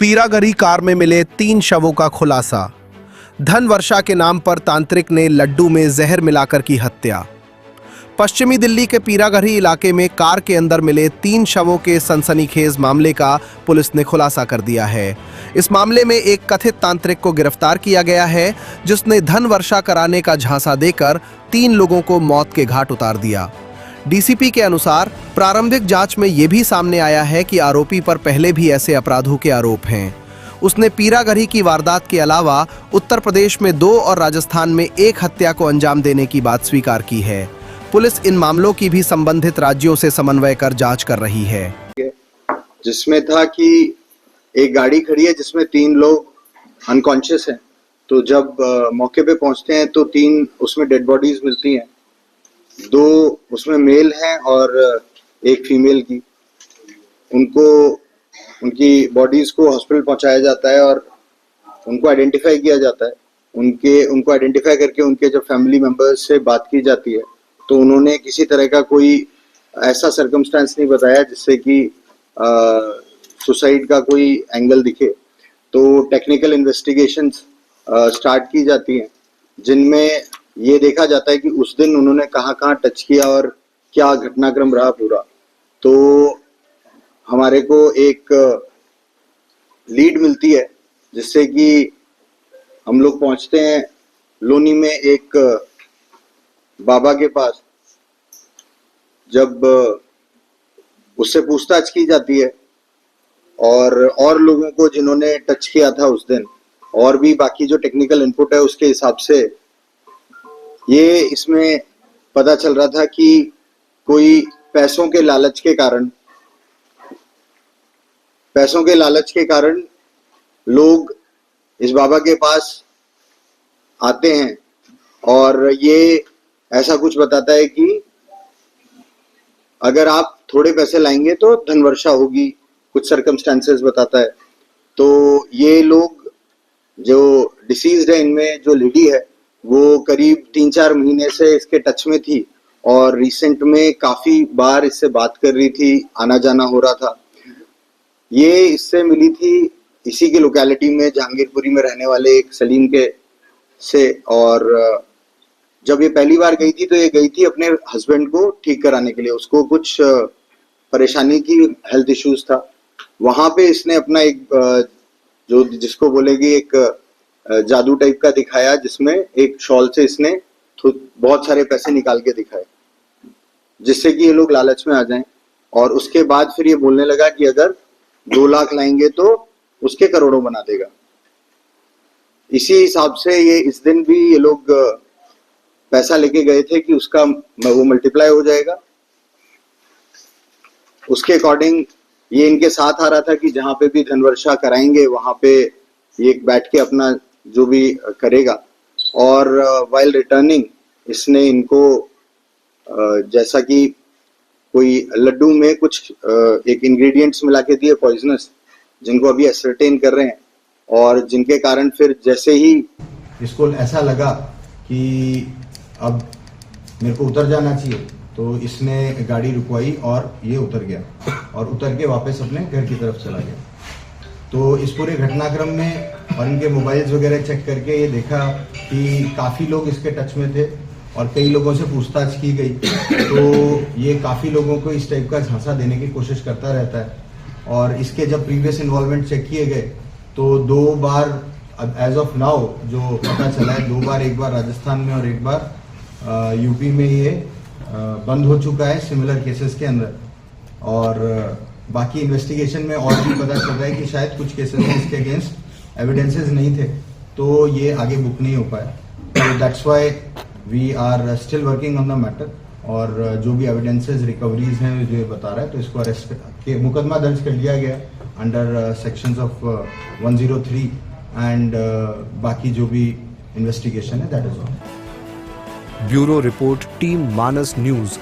Peeragarhi car में मिले 3 शवों का खुलासा। धन वर्षा के नाम पर तांत्रिक ने लड्डू में जहर मिलाकर की हत्या। पश्चिमी दिल्ली के पीरागढ़ी इलाके में कार के अंदर मिले 3 शवों के सनसनीखेज मामले का पुलिस ने खुलासा कर दिया है। इस मामले में एक कथित तांत्रिक को गिरफ्तार किया गया है, जिसने धन वर्षा कराने का झांसा देकर 3 लोगों को मौत के घाट उतार दिया। डीसीपी के अनुसार प्रारंभिक जांच में यह भी सामने आया है कि आरोपी पर पहले भी ऐसे अपराधों के आरोप हैं। उसने पीरागढ़ी की वारदात के अलावा उत्तर प्रदेश में 2 और राजस्थान में 1 हत्या को अंजाम देने की बात स्वीकार की है। पुलिस इन मामलों की भी संबंधित राज्यों से समन्वय कर जांच कर रही है। जिसमें था कि एक गाड़ी खड़ी है जिसमें 3 लोग अनकॉन्शियस हैं, तो जब मौके पे पहुंचते हैं तो 3 उसमें डेड बॉडीज मिलती हैं। 2 उसमें मेल हैं और 1 फीमेल की। उनकी बॉडीज को हॉस्पिटल पहुंचाया जाता है और उनको आइडेंटिफाई किया जाता है। उनको आइडेंटिफाई करके उनके जब फैमिली मेंबर्स से बात की जाती है तो उन्होंने किसी तरह का कोई ऐसा सर्कमस्टेंस नहीं बताया जिससे कि सुसाइड का कोई एंगल दिखे। तो टेक्निकल इन्वेस्टिगेशंस स्टार्ट की जाती हैं, जिनमें ये देखा जाता है कि उस दिन उन्होंने कहाँ टच किया और क्या घटनाक्रम रहा पूरा। तो हमारे को एक लीड मिलती है जिससे कि हम लोग पहुंचते हैं लोनी में एक बाबा के पास। जब उससे पूछताछ की जाती है और लोगों को जिन्होंने टच किया था उस दिन, और भी बाकी जो टेक्निकल इनपुट है उसके हिसाब से ये इसमें पता चल रहा था कि कोई पैसों के लालच के कारण लोग इस बाबा के पास आते हैं और ये ऐसा कुछ बताता है कि अगर आप थोड़े पैसे लाएंगे तो धन वर्षा होगी, कुछ सर्कमस्टेंसेस बताता है। तो ये लोग जो डिसीज्ड है, इनमें जो लेडी है वो करीब 3-4 महीने से इसके टच में थी और रिसेंट में काफी बार इससे बात कर रही थी, आना जाना हो रहा था। ये इससे मिली थी इसी की लोकेलिटी में, जहांगीरपुरी में रहने वाले एक सलीम के से। और जब ये पहली बार गई थी तो ये गई थी अपने हस्बैंड को ठीक कराने के लिए। उसको कुछ परेशानी की, हेल्थ इश्यूज था। वहां पे इसने अपना एक जो जिसको बोलेगी एक जादू टाइप का दिखाया, जिसमें एक शॉल से इसने बहुत सारे पैसे निकाल के दिखाए जिससे कि ये लोग लालच में आ जाएं। और उसके बाद फिर ये बोलने लगा कि अगर 2 लाख लाएंगे तो उसके करोड़ों बना देगा। इसी हिसाब से ये इस दिन भी ये लोग पैसा लेके गए थे कि उसका वो मल्टीप्लाई हो जाएगा। उसके अकॉर्डिंग ये इनके साथ आ रहा था कि जहां पे भी धनवर्षा कराएंगे वहां पे ये बैठ के अपना जो भी करेगा। और वाइल रिटर्निंग इसने इनको जैसा कि कोई लड्डू में कुछ एक इंग्रेडिएंट्स मिला के दिए पॉइजनस, जिनको अभी एसर्टेन कर रहे हैं, और जिनके कारण फिर जैसे ही इसको ऐसा लगा कि अब मेरे को उतर जाना चाहिए तो इसने गाड़ी रुकवाई और ये उतर गया और उतर के वापस अपने घर की तरफ चला गया। तो इस पूरे घटनाक्रम में और इनके मोबाइल्स वगैरह चेक करके ये देखा कि काफ़ी लोग इसके टच में थे और कई लोगों से पूछताछ की गई। तो ये काफ़ी लोगों को इस टाइप का झांसा देने की कोशिश करता रहता है। और इसके जब प्रीवियस इन्वॉल्वमेंट चेक किए गए तो 2 बार एज ऑफ नाउ जो पता चला है, 2 बार, एक बार राजस्थान में और एक बार यूपी में ये बंद हो चुका है सिमिलर केसेस के अंदर। और बाकी इन्वेस्टिगेशन में और भी पता चल रहा है कि शायद कुछ केसेस में इसके अगेंस्ट एविडेंसेस नहीं थे तो ये आगे बुक नहीं हो पाया। तो that's why we are still working on the matter. और जो भी एविडेंसेस रिकवरीज हैं जो ये बता रहा है तो इसको अरेस्ट के मुकदमा दर्ज कर लिया गया अंडर सेक्शंस ऑफ 103 एंड बाकी जो भी इन्वेस्टिगेशन है that is on. Bureau report, team Manas news.